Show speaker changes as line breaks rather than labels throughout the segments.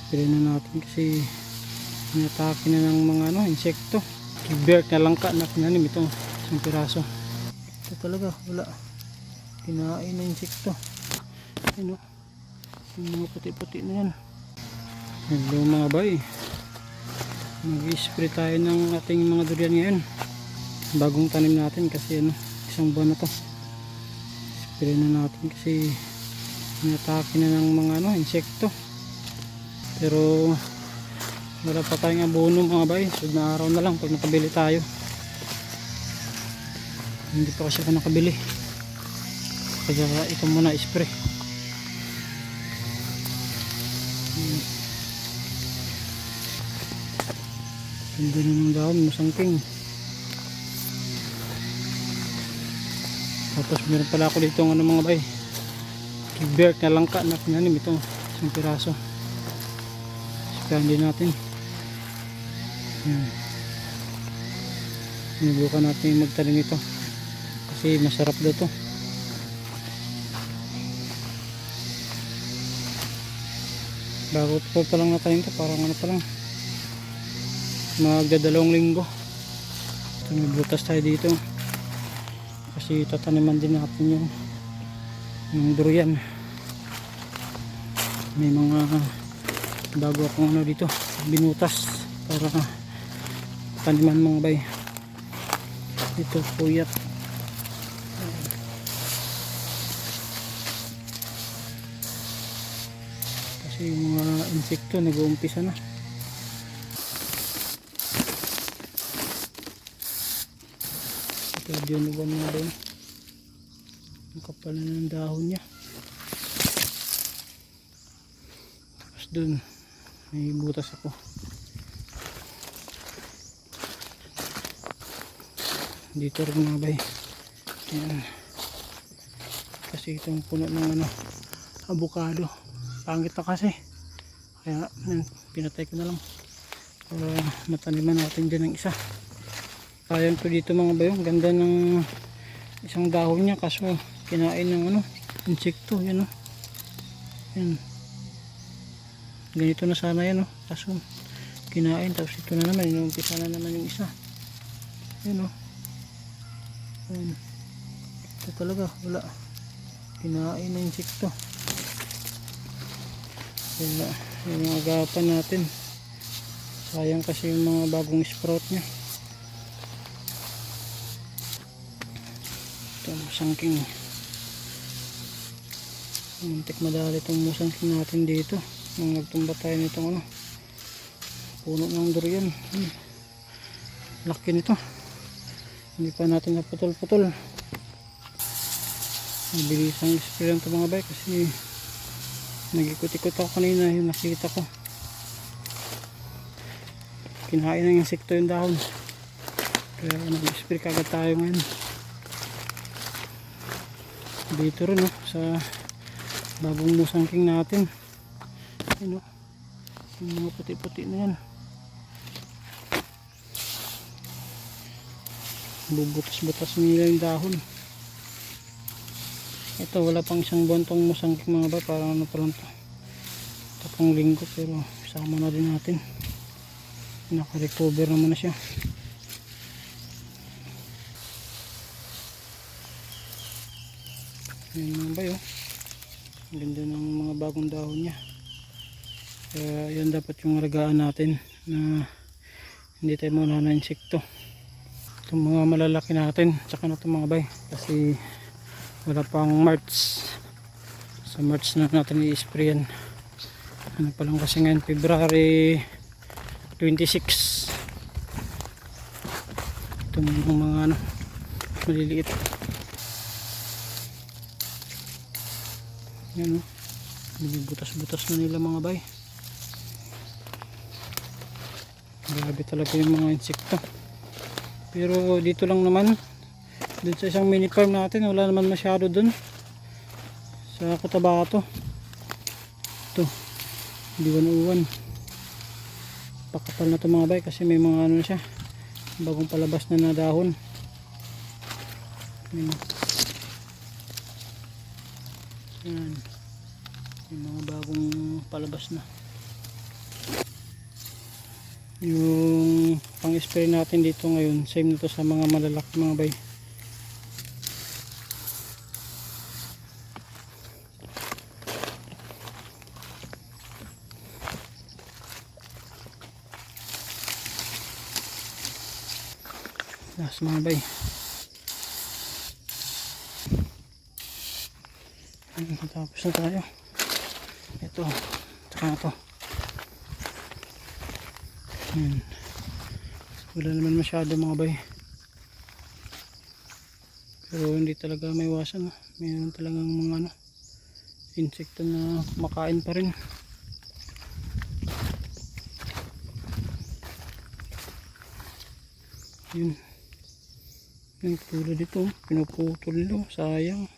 spray na natin kasi inatake na ng mga insekto. Kibert na langka na pinanim ito, isang piraso. Ito talaga wala, kinain na insekto. Ayun o, yung mga puti-puti na yan. Hello mga bay, mag-spray tayo ng ating mga durian ngayon. Bagong tanim natin kasi isang buwan na to. Spray na natin kasi inatake na ng mga insekto. Pero wala pa tayong abono mga bay, sunod na araw na lang pag nakabili tayo. Hindi pa kasi ako nakabili, kaya ito muna spray. Ganda na ng dahon, masangking. Tapos meron pala ako dito mga bay, kibert na langka na pinanim ito, isang piraso. Sprayan din natin. Sinubukan natin magtanim ito kasi masarap daw to. Bago pa lang natanim to, parang pa lang, magdadalawang linggo. Ito, may butas tayo dito kasi tataniman din natin yung durian. May mga bago akong dito binutas para taniman mga bay. Ito puyat. Kasi yung mga insekto nag-uumpisa na. Ito yun mga bay, ang kapal na ng dahon niya. Tapos dun may butas ako. Dito rin mga bay. Ayan. Kasi itong puno ng avocado, pangit na kasi, kaya pinatay ko na lang para mataniman natin dyan ng isa. Ayan po dito mga bay, ganda ng isang dahon niya kaso kinain ng insekto. Yan yan, ganito na sana yan kaso kinain. Tapos ito na naman, inuumpisa na naman yung isa. Yan Ayan. Ito talaga wala, kinain na insekto. Kaya yung mga agapan natin, sayang kasi yung mga bagong sprout nya. Ito musangking, muntik madali itong musangking natin dito nung nagtumba tayo nitong puno ng durian. Laki nito, hindi pa natin naputol-putol. Mabilis ang spray lang ito mga bay kasi nag-ikot-ikot ako kanina, yung nakita ko kinain ng insekto yung dahon, kaya nag-spray kagad tayo ngayon. Dito rin sa bagong musangking natin, yung mga puti-puti na yan, bubutas-butas nila yung dahon. Ito wala pang isang buwan tong musangking mga ba, parang pa lang to, tapong linggo, pero sama na din natin, naka-recover naman na siya. Yan mga bayo, ganda ng mga bagong dahon niya. Kaya yan dapat yung alagaan natin na hindi tayo muna na insekto. Itong mga malalaki natin tsaka na itong mga bay kasi wala pang March. Sa March na natin i-spray yan. Pa lang kasi ngayon February 26. Itong mga maliliit. Yan butas-butas na nila mga bay. Grabe talaga yung mga insekto. Pero dito lang naman, dun sa isang mini farm natin, wala naman masyado dun sa Cotabato. Ito, diwan-uwan, pakapal na ito mga bay kasi may mga siya, bagong palabas na dahon. Yan, may mga bagong palabas na. Yung pang spray natin dito ngayon, same na to sa mga malalaki mga bay. Last mga bay. Tapos na tayo. Ito, tsaka na to. Ayan. Wala naman masyado mga bay. Pero hindi talaga may iwasan. Mayroon talagang mga ano, insekto na makain pa rin. Yun. Yung tulad dito, pinuputol nila. Sayang.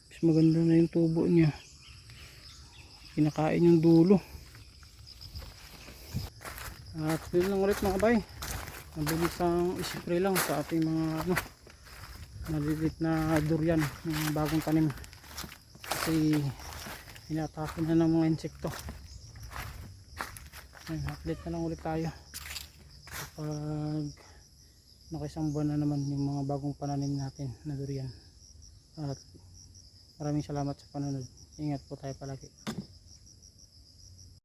Mas maganda na yung tubo niya. Kinakain yung dulo. At yun lang ulit mga bay. Mabilis ang spray lang sa ating mga ano, malilit na durian, yung bagong tanim. Kasi inatake na ng mga insekto. Update na lang ulit tayo kapag nakaisang buwan na naman yung mga bagong pananim natin na durian. At maraming salamat sa panonood. Ingat po tayo palagi.